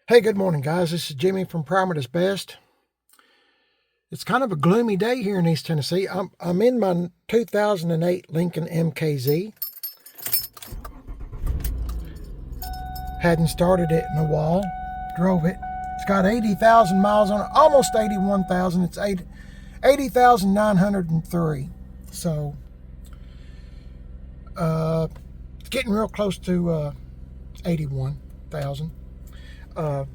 Hey, good morning, guys. This is Jimmy from Primer is Best. It's kind of a gloomy day here in East Tennessee. I'm in my 2008 Lincoln MKZ. Hadn't started it in a while. Drove it. It's got 80,000 miles on it. Almost 81,000. It's 80,903. So, it's getting real close to 81,000. I'm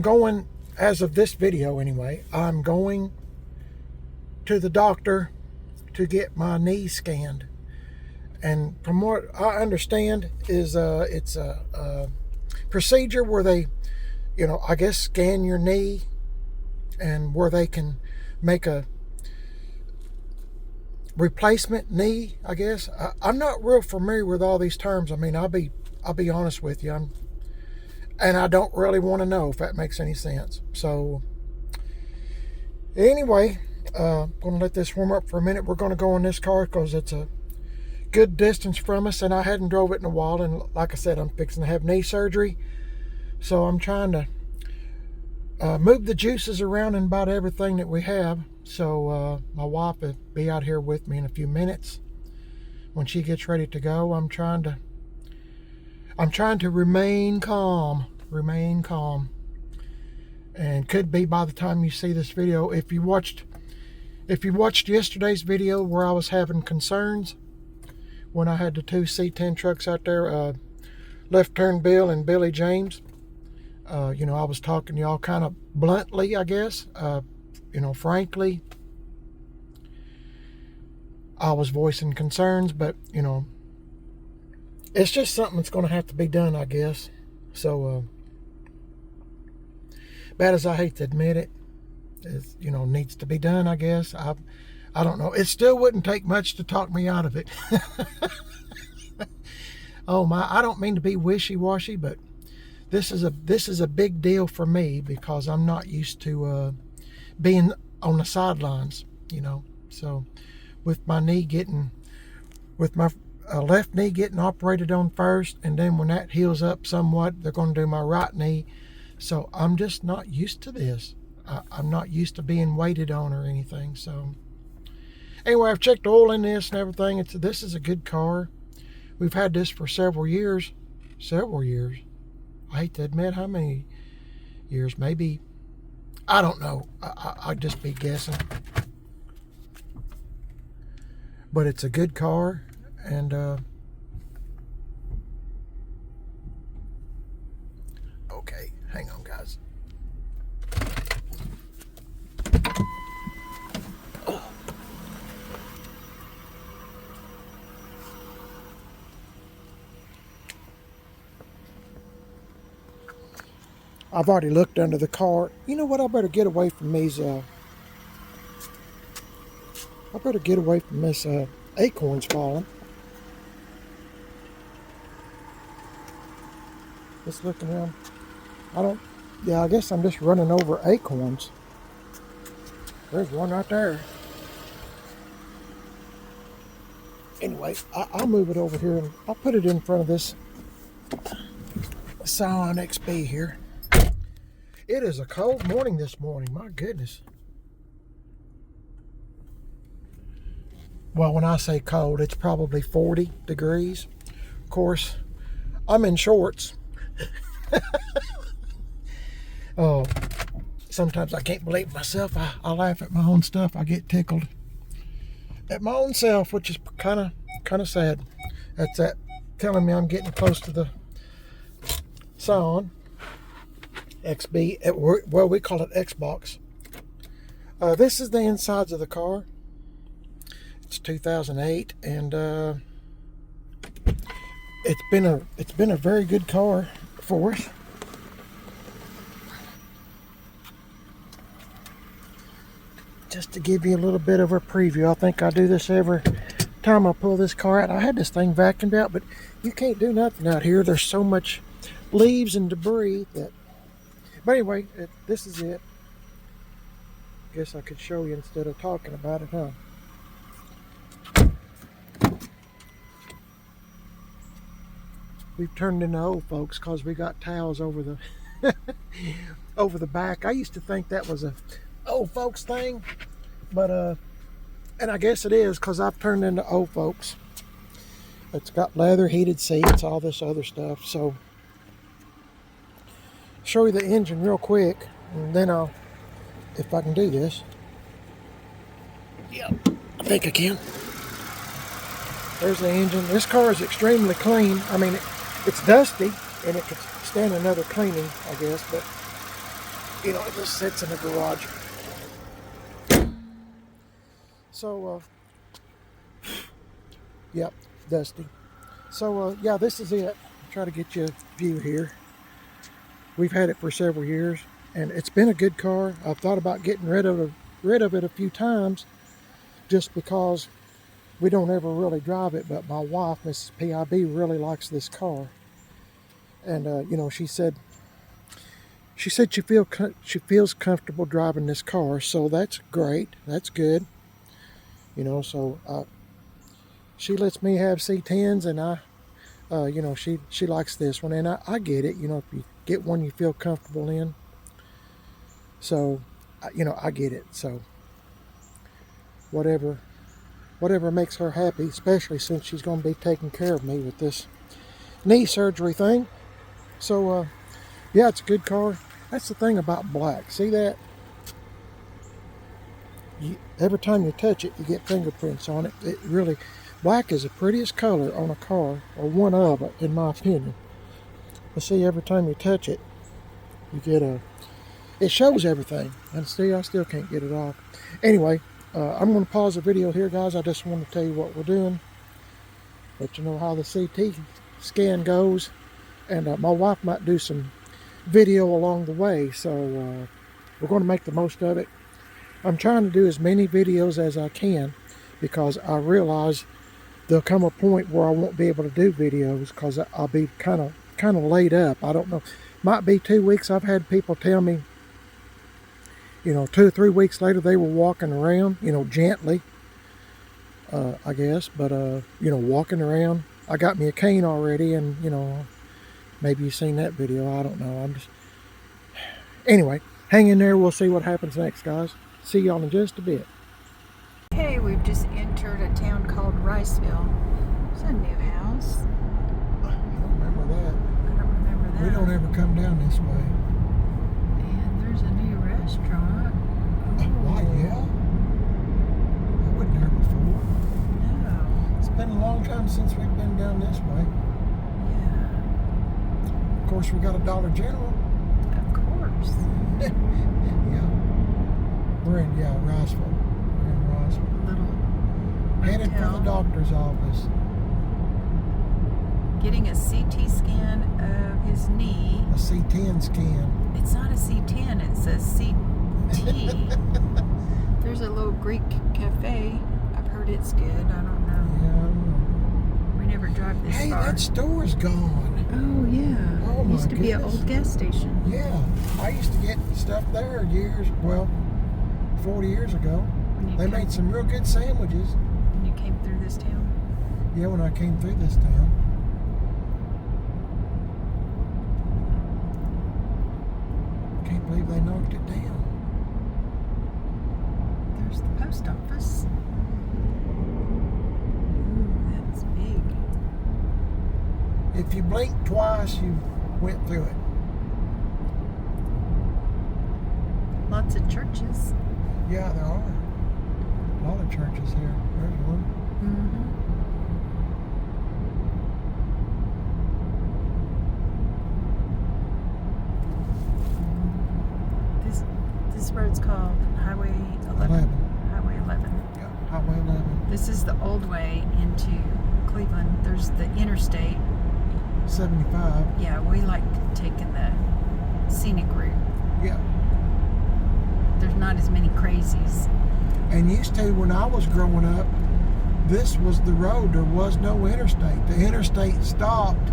going, as of this video anyway, I'm going to the doctor to get my knee scanned. And from what I understand is it's a procedure where they, I guess scan your knee and where they can make a replacement knee, I guess. I'm not real familiar with all these terms. I mean, I'll be honest with you. And I don't really want to know if that makes any sense. So anyway, going to let this warm up for a minute. We're going to go in this car because it's a good distance from us, and I hadn't drove it in a while. And like I said, I'm fixing to have knee surgery, so I'm trying to move the juices around in about everything that we have. So my wife will be out here with me in a few minutes. When she gets ready to go, I'm trying to remain calm, and could be by the time you see this video. If you watched yesterday's video where I was having concerns when I had the two C10 trucks out there, Left Turn Bill and Billy James, I was talking to y'all kind of bluntly, I guess. Frankly, I was voicing concerns, but it's just something that's going to have to be done, I guess. So, bad as I hate to admit it, needs to be done, I guess. I don't know. It still wouldn't take much to talk me out of it. Oh my! I don't mean to be wishy-washy, but this is a big deal for me because I'm not used to being on the sidelines. So with my left knee getting operated on first, and then when that heals up somewhat, they're going to do my right knee. So I'm just not used to this. I'm not used to being waited on or anything. So anyway, I've checked the oil in this and everything. This is a good car. We've had this for several years. I hate to admit how many years. Maybe, I don't know. I'd just be guessing. But it's a good car. And okay, hang on, guys. Oh. I've already looked under the car. You know what? I better get away from these. I better get away from this acorns falling. Just looking around. I guess I'm just running over acorns. There's one right there. Anyway, I'll move it over here and I'll put it in front of this Scion XB here. It is a cold morning this morning, my goodness. Well, when I say cold, it's probably 40 degrees. Of course, I'm in shorts. Oh, sometimes I can't believe myself. I laugh at my own stuff. I get tickled at my own self, which is kind of sad. That's that telling me I'm getting close to the Scion XB. Well, we call it Xbox. This is the insides of the car. It's 2008, and it's been a very good car for us. Just to give you a little bit of a preview, I think I do this every time I pull this car out. I had this thing vacuumed out, but you can't do nothing out here. There's so much leaves and debris that. But anyway, this is it. Guess I could show you instead of talking about it, huh? we've turned into old folks because we got towels over the over the back. I used to think that was a old folks thing, but and I guess it is because I've turned into old folks. It's got leather, heated seats, all this other stuff. So show you the engine real quick, and then I'll, if I can do this. Yep, I think I can. There's the engine. This car is extremely clean. I mean, it's dusty, and it could stand another cleaning, I guess, but, you know, it just sits in the garage. So, yep, dusty. So, yeah, this is it. I'll try to get you a view here. We've had it for several years, and it's been a good car. I've thought about getting rid of it a few times, just because we don't ever really drive it, but my wife, Mrs. PIB, really likes this car. And, you know, she said she feels comfortable driving this car, so that's great. That's good. You know, so she lets me have C10s, and you know, she likes this one, and I get it. You know, if you get one you feel comfortable in. So, you know, I get it. So, whatever makes her happy, especially since she's going to be taking care of me with this knee surgery thing. So, yeah, it's a good car. That's the thing about black. See that? Every time you touch it, you get fingerprints on it. It really, black is the prettiest color on a car, or one of it, in my opinion. But see, every time you touch it, you get it shows everything. And see, I still can't get it off. Anyway, I'm going to pause the video here, guys. I just want to tell you what we're doing. Let you know how the CT scan goes. And my wife might do some video along the way. So we're going to make the most of it. I'm trying to do as many videos as I can, because I realize there'll come a point where I won't be able to do videos because I'll be kind of laid up. I don't know. Might be 2 weeks. I've had people tell me, you know, 2 or 3 weeks later they were walking around, you know, gently, I guess, but, you know, walking around. I got me a cane already, and, you know, maybe you've seen that video. I don't know. Anyway, hang in there. We'll see what happens next, guys. See y'all in just a bit. Okay, we've just entered a town called Riceville. It's a new house. I don't remember that. I don't remember that. We don't ever come down this way. And there's a new restaurant. Why, yeah? I wasn't there before. No. It's been a long time since we've been down this way. Yeah. Of course, we got a Dollar General. Of course. Yeah. We're in, Riceville. We're in Riceville. Little Headed for the hotel. doctor's office. Getting a CT scan of his knee. A C10 scan. It's not a C10, it's a CT. There's a little Greek cafe. I've heard it's good. I don't know. Yeah, I don't know. We never drive this Hey, far. that store's gone. Oh, yeah. Oh, It my used to be an goodness. old gas station. Yeah, I used to get stuff there 40 years ago. When you They come- made some real good sandwiches. when you came through this town. Yeah, when I came through this town. Can't believe they knocked it down. There's the post office. Ooh, that's big. If you blink twice, you went through it. Lots of churches. Yeah, there are. A lot of churches here. There's one. Mm-hmm. This road's called Highway 11. Highway 11. Yeah, Highway 11. This is the old way into Cleveland. There's the interstate. 75. Yeah, we like taking the scenic route. Yeah. There's not as many crazies. And used to, when I was growing up, this was the road. There was no interstate. The interstate stopped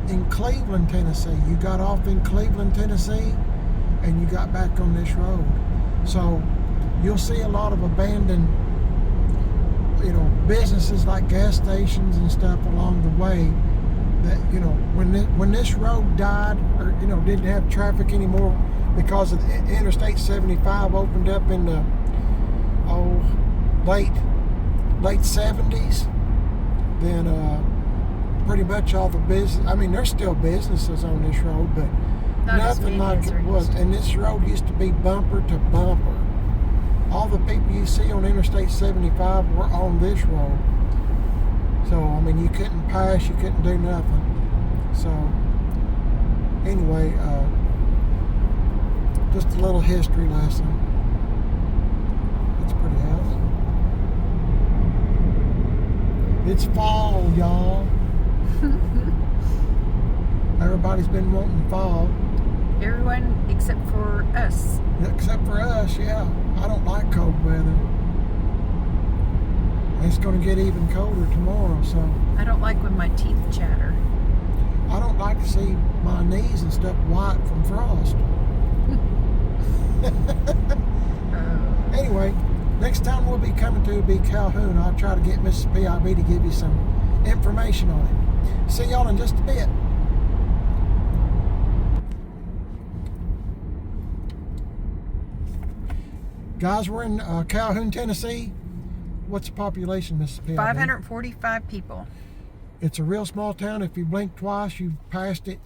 in Cleveland, Tennessee. You got off in Cleveland, Tennessee, and you got back on this road. So you'll see a lot of abandoned, businesses like gas stations and stuff along the way. that, you know, when this road died, or, you know, didn't have traffic anymore because of the Interstate 75 opened up in the late 70s, then pretty much all the business, I mean, there's still businesses on this road, but Not as nothing many like as it there was. used to. And this road used to be bumper to bumper. All the people you see on Interstate 75 were on this road. So, I mean, you couldn't pass, you couldn't do nothing. So, anyway, just a little history lesson. It's a pretty house. It's fall, y'all. Everybody's been wanting fall. Everyone except for us. Except for us, yeah. I don't like cold weather. It's going to get even colder tomorrow, so. I don't like when my teeth chatter. I don't like to see my knees and stuff white from frost. Anyway, next time we'll be coming to be Calhoun. I'll try to get Mrs. PIB to give you some information on it. See y'all in just a bit. Guys, we're in Calhoun, Tennessee. What's the population, Mrs. PIB? 545 people. It's a real small town. If you blink twice, you've passed it.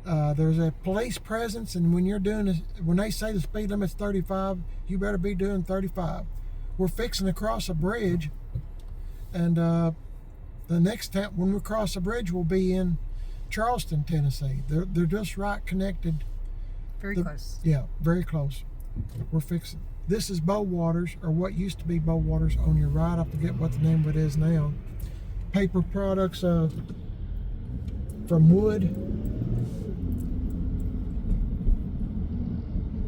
There's a police presence, and when you're doing this, when they say the speed limit's 35, you better be doing 35. We're fixing to cross a bridge, and the next time when we cross the bridge, we'll be in Charleston, Tennessee. They're just right connected. Very close. Yeah, very close. We're fixing. This is Bowaters, or what used to be Bowaters, on your right. I forget what the name of it is now. Paper products from wood.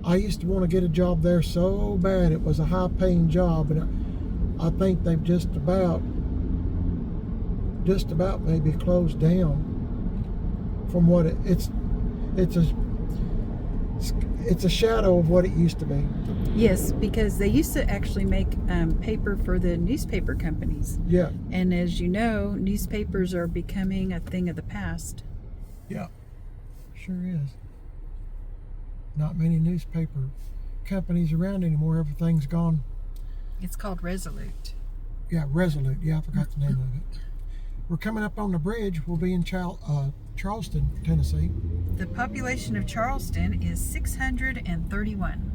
I used to want to get a job there so bad. It was a high-paying job, and I think they've just about maybe closed down. From what it's a shadow of what it used to be. Yes, because they used to actually make paper for the newspaper companies. Yeah. And as you know, newspapers are becoming a thing of the past. Yeah, sure is. Not many newspaper companies around anymore. Everything's gone. It's called Resolute. Yeah, Resolute. Yeah, I forgot the name of it. We're coming up on the bridge. We'll be in Charleston, Tennessee. The population of Charleston is 631.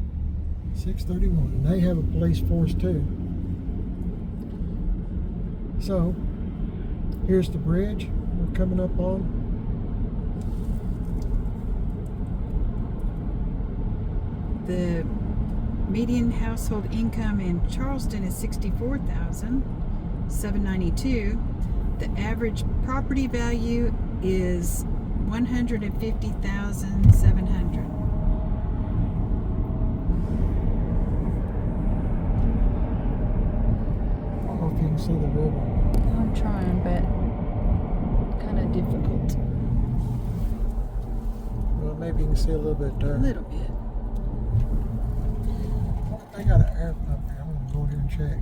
631. They have a police force too. So, here's the bridge we're coming up on. The median household income in Charleston is $64,792. The average property value is $150,700. I don't know if you can see the river. I'm trying, but kind of difficult. Well, maybe you can see a little bit there. A little bit. They got an air pump here. I'm going to go here and check.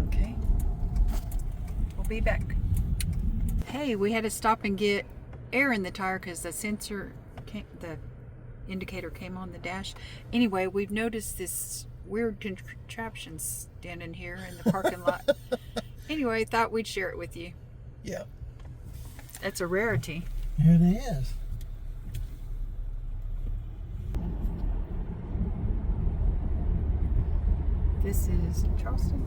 Okay. We'll be back. Hey, we had to stop and get air in the tire because the the indicator came on the dash. Anyway, we've noticed this weird contraption standing here in the parking lot. Anyway, thought we'd share it with you. Yeah. It's a rarity. It is. This is Charleston.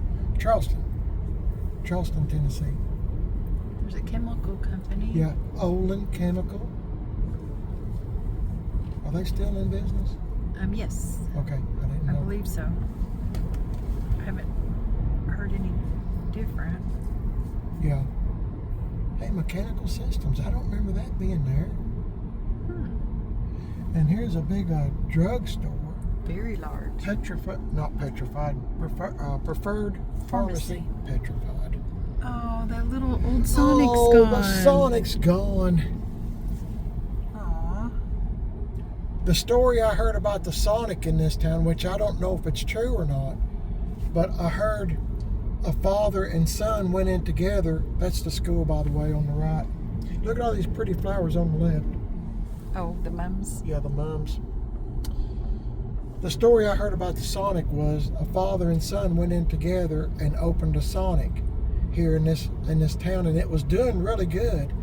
Charleston, Tennessee. There's a chemical company. Yeah, Olin Chemical. Are they still in business? Yes. Okay, I didn't I know. believe so. I haven't heard any different. Yeah. Hey, Mechanical Systems. I don't remember that being there. And here's a big drugstore. Very large. Preferred Pharmacy. Petrified. Oh, that little old Sonic's Oh, gone. the Sonic's gone. Aw. The story I heard about the Sonic in this town, which I don't know if it's true or not, but I heard a father and son went in together. That's the school, by the way, on the right. Look at all these pretty flowers on the left. Oh, the mums. Yeah, the mums. The story I heard about the Sonic was a father and son went in together and opened a Sonic here in this town, and it was doing really good.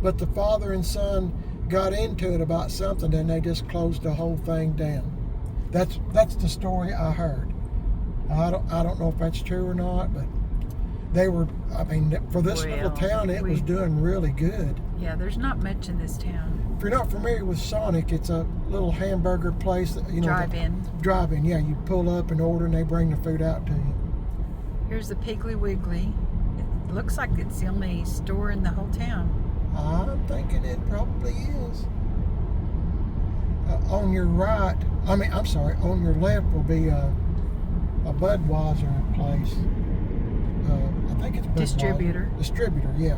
But the father and son got into it about something, and they just closed the whole thing down. That's the story I heard. I don't know if that's true or not, but they were. I mean, for this little town, it was doing really good. Yeah, there's not much in this town. If you're not familiar with Sonic, it's a little hamburger place that Drive-in. Drive-in, yeah. You pull up and order, and they bring the food out to you. Here's the Piggly Wiggly. It looks like it's the only store in the whole town. I'm thinking it probably is. On your right, on your left will be a Budweiser place. I think it's Budweiser. Distributor, yeah.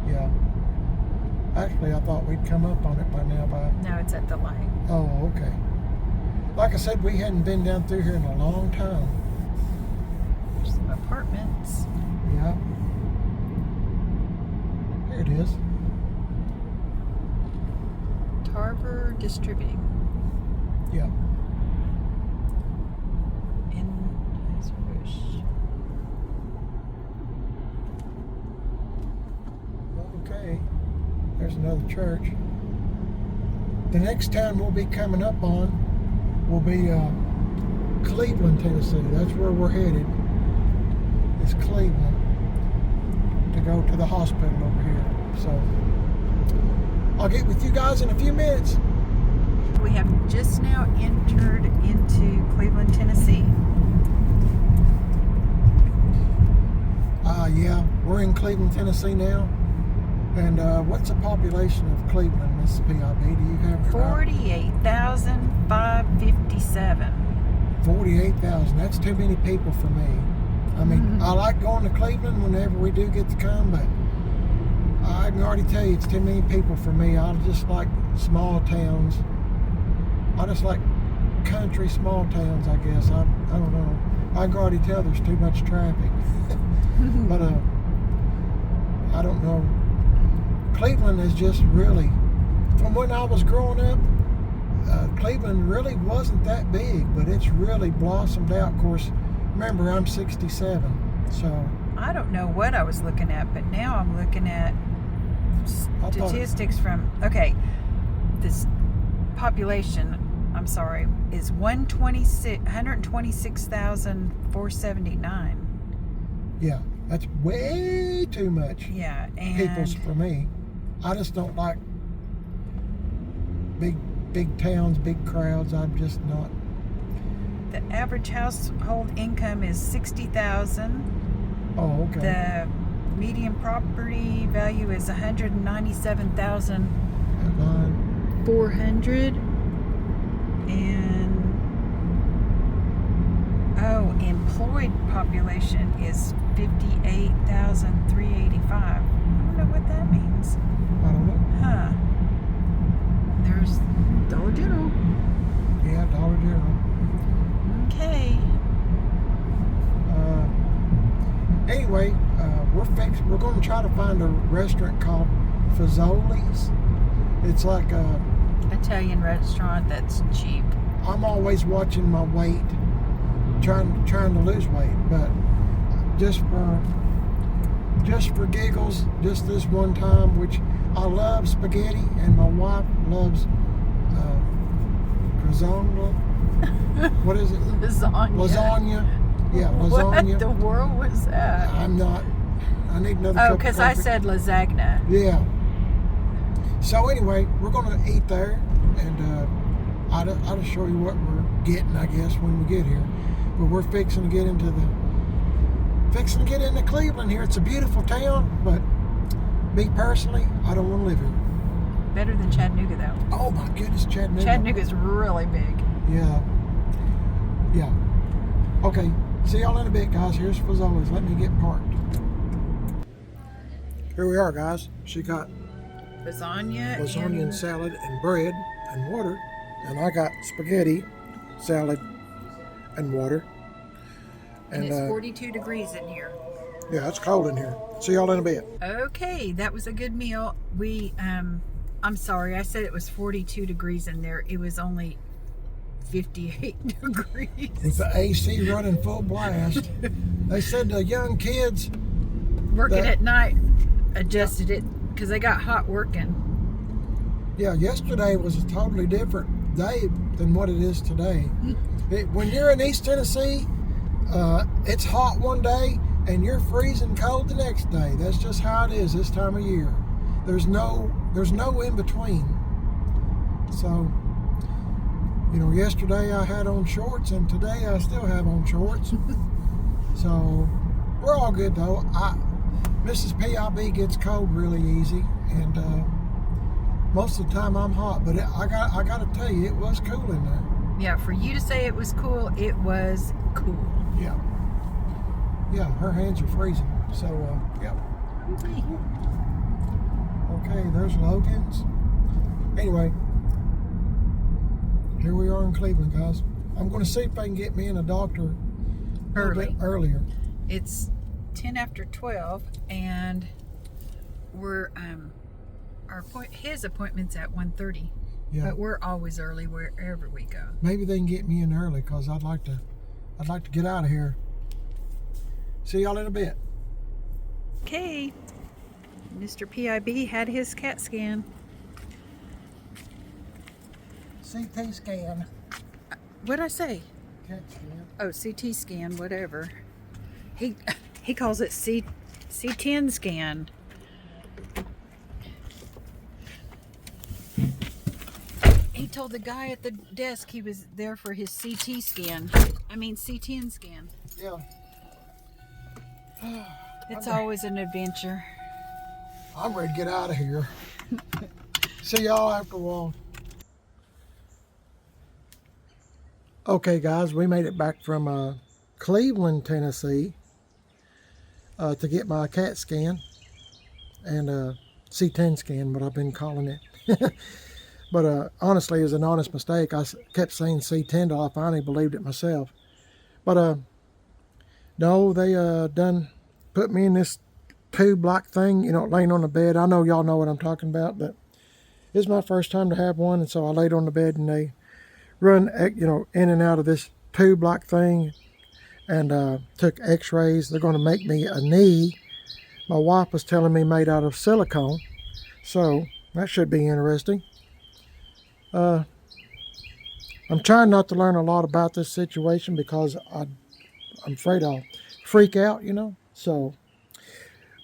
Yeah. Actually, I thought we'd come up on it by now. No, it's at the light. Oh, okay. Like I said, we hadn't been down through here in a long time. There's some apartments. Yeah. Here it is. Tarver Distributing. Yeah. Okay. There's another church. The next town we'll be coming up on will be Cleveland, Tennessee. That's where we're headed. It's Cleveland to go to the hospital over here. So I'll get with you guys in a few minutes. We have just now entered into Cleveland, Tennessee. Yeah, we're in Cleveland, Tennessee now. And what's the population of Cleveland, Mississippi? Do you have 48,557. 48,000. That's too many people for me. I mean, I like going to Cleveland whenever we do get to come, but I can already tell you it's too many people for me. I just like small towns. I just like country small towns, I guess. I don't know. I can already tell there's too much traffic. But I don't know. Cleveland is just really, from when I was growing up, Cleveland really wasn't that big, but it's really blossomed out. Of course, remember, I'm 67, so. I don't know what I was looking at, but now I'm looking at statistics from, this population, I'm sorry, is 126,479. Yeah, that's way too much. Yeah, and people's for me. I just don't like big towns, big crowds. I'm just not. The average household income is $60,000. Oh, okay. The median property value is $197,400. And employed population is 58,385. I don't know what that means. I don't know. Huh. There's Dollar General. Yeah, Dollar General. Okay. Anyway, we're going to try to find a restaurant called Fazoli's. It's like a Italian restaurant that's cheap. I'm always watching my weight, trying to lose weight, but just for giggles, just this one time, which I love spaghetti, and my wife loves lasagna. What is it? Lasagna. Yeah, lasagna. What the world was that? I need another cup of because coffee. I said lasagna. Yeah. So anyway, we're going to eat there, and I'll just show you what we're getting, I guess, when we get here. But we're fixing to get into Cleveland here. It's a beautiful town, but me personally, I don't want to live here. Better than Chattanooga, though. Oh my goodness, Chattanooga. Chattanooga's really big. Yeah. Yeah. Okay. See y'all in a bit, guys. Here's Fazoli's. Let me get parked. Here we are, guys. She got Lasagna and salad and bread and water, and I got spaghetti, salad, and water. And it's 42 degrees in here. Yeah, it's cold in here. See y'all in a bit. Okay, that was a good meal. I'm sorry, I said it was 42 degrees in there. It was only 58 degrees. With the AC running full blast. They said the young kids Working at night adjusted it because they got hot working. Yeah, yesterday was a totally different day than what it is today. When you're in East Tennessee, it's hot one day and you're freezing cold the next day. That's just how it is this time of year. There's no in between. So, you know, yesterday I had on shorts and today I still have on shorts. So we're all good though. Mrs. PIB gets cold really easy, and most of the time I'm hot, but I got to tell you, it was cool in there. Yeah, for you to say it was cool, it was cool. Yeah. Yeah, her hands are freezing. So, yeah. Okay, there's Logan's. Anyway, here we are in Cleveland, guys. I'm going to see if I can get me and a doctor a little bit earlier. It's 10 after 12, and we're his appointment's at 1:30. Yeah. But we're always early wherever we go. Maybe they can get me in early because I'd like to get out of here. See y'all in a bit. Okay, Mr. PIB had his CAT scan. CT scan. What'd I say? CAT scan. Oh, CT scan, whatever. He calls it C10 scan. He told the guy at the desk he was there for his CT scan. I mean C10 scan. Yeah. It's always an adventure. I'm ready to get out of here. See y'all after a while. Okay, guys, we made it back from Cleveland, Tennessee, to get my CAT scan and C10 scan, what I've been calling it. But honestly, it was an honest mistake. I kept saying C10 till I finally believed it myself. But no, they done put me in this tube-like thing, you know, laying on the bed. I know y'all know what I'm talking about, but it's my first time to have one, and so I laid on the bed and they run, you know, in and out of this tube-like thing and took x-rays. They're going to make me a knee. My wife was telling me made out of silicone, so that should be interesting. I'm trying not to learn a lot about this situation because I'm afraid I'll freak out, you know. So,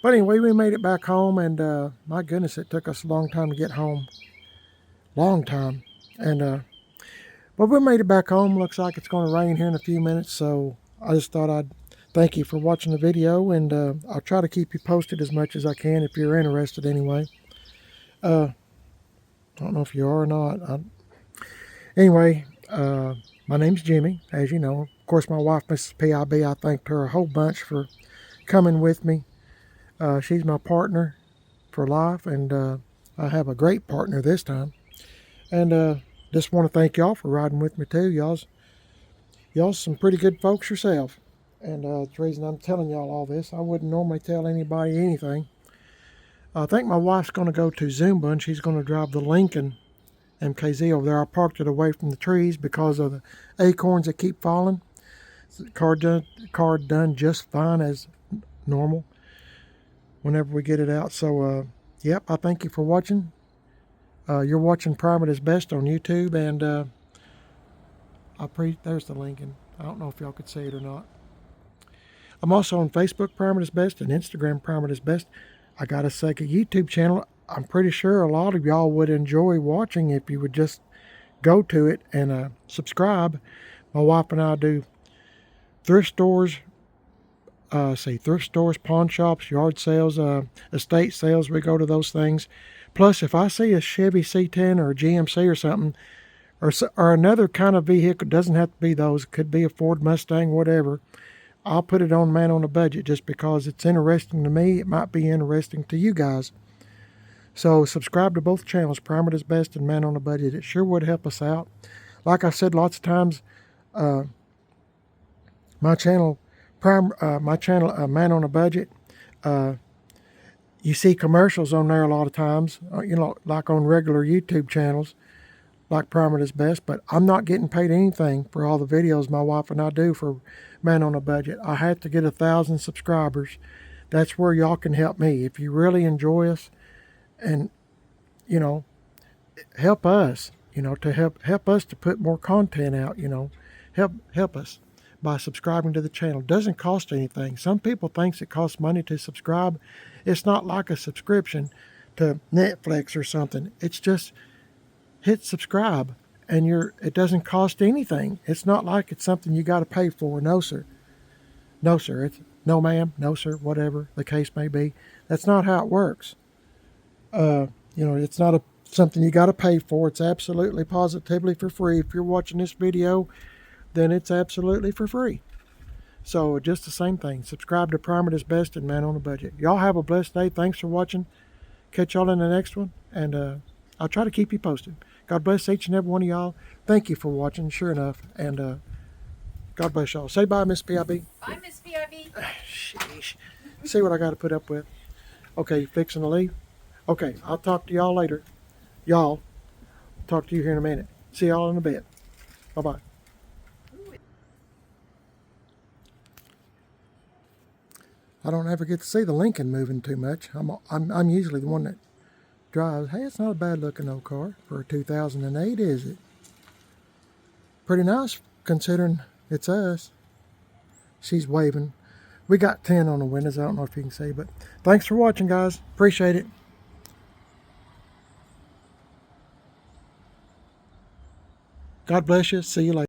but anyway, we made it back home, and my goodness, it took us a long time to get home. Long time. And but we made it back home. Looks like it's going to rain here in a few minutes, so I just thought I'd thank you for watching the video, and I'll try to keep you posted as much as I can if you're interested anyway. I don't know if you are or not. Anyway, my name's Jimmy, as you know. Of course, my wife, Mrs. PIB, I thanked her a whole bunch for coming with me. She's my partner for life, and I have a great partner this time. And just want to thank y'all for riding with me too. Y'all some pretty good folks yourself. And the reason I'm telling y'all all this, I wouldn't normally tell anybody anything. I think my wife's going to go to Zumba, and she's going to drive the Lincoln MKZ over there. I parked it away from the trees because of the acorns that keep falling. The car done just fine as normal whenever we get it out. So, yep, I thank you for watching. You're watching Prime It Is Best on YouTube, and there's the Lincoln. I don't know if y'all could see it or not. I'm also on Facebook, Prime It Is Best, and Instagram, Prime It Is Best. I got a second YouTube channel. I'm pretty sure a lot of y'all would enjoy watching if you would just go to it and subscribe. My wife and I do thrift stores, thrift stores, pawn shops, yard sales, estate sales. We go to those things. Plus, if I see a Chevy C10 or a GMC or something, or another kind of vehicle, it doesn't have to be those. It could be a Ford Mustang, whatever. I'll put it on Man on a Budget just because it's interesting to me. It might be interesting to you guys. So subscribe to both channels, Prime It Is Best and Man on a Budget. It sure would help us out. Like I said lots of times, my channel, Man on a Budget, You see commercials on there a lot of times, you know, like on regular YouTube channels, like Primer is Best, but I'm not getting paid anything for all the videos my wife and I do for Man on a Budget. I had to get 1,000 subscribers. That's where y'all can help me. If you really enjoy us and, you know, help us, you know, to help us to put more content out, you know, help us by subscribing to the channel. It doesn't cost anything. Some people think it costs money to subscribe. It's not like a subscription to Netflix or something. It's just hit subscribe and it doesn't cost anything. It's not like it's something you got to pay for. No, sir. No, sir. It's no, ma'am. No, sir. Whatever the case may be. That's not how it works. You know, it's not something you got to pay for. It's absolutely positively for free. If you're watching this video, then it's absolutely for free. So just the same thing. Subscribe to Primer is Best and Man on a Budget. Y'all have a blessed day. Thanks for watching. Catch y'all in the next one. And I'll try to keep you posted. God bless each and every one of y'all. Thank you for watching, sure enough. And God bless y'all. Say bye, Miss PIB. Bye, Miss PIB. Sheesh. See what I got to put up with. Okay, fixing to leave? Okay, I'll talk to y'all later. Y'all, talk to you here in a minute. See y'all in a bit. Bye-bye. I don't ever get to see the Lincoln moving too much. I'm usually the one that drives. Hey, it's not a bad looking old car for a 2008, is it? Pretty nice considering it's us. She's waving. We got 10 on the windows. I don't know if you can see, but thanks for watching, guys. Appreciate it. God bless you. See you later.